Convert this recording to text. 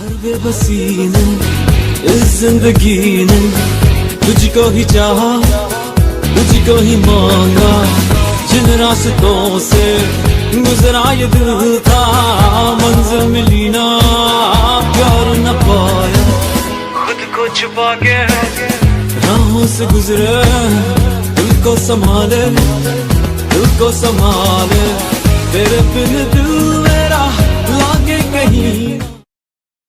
हर बेबसी ने इस जिंदगी ने तुझको ही चाहा, तुझको ही मांगा। जिन रास्तों से गुजरा ये दिल था, मंजिल मिली ना, प्यार न पाया, खुद को छुपा के राहों से गुजरे। दिल को संभाले, दिल को संभाले, तेरे बिन दिल मेरा लागे कहीं।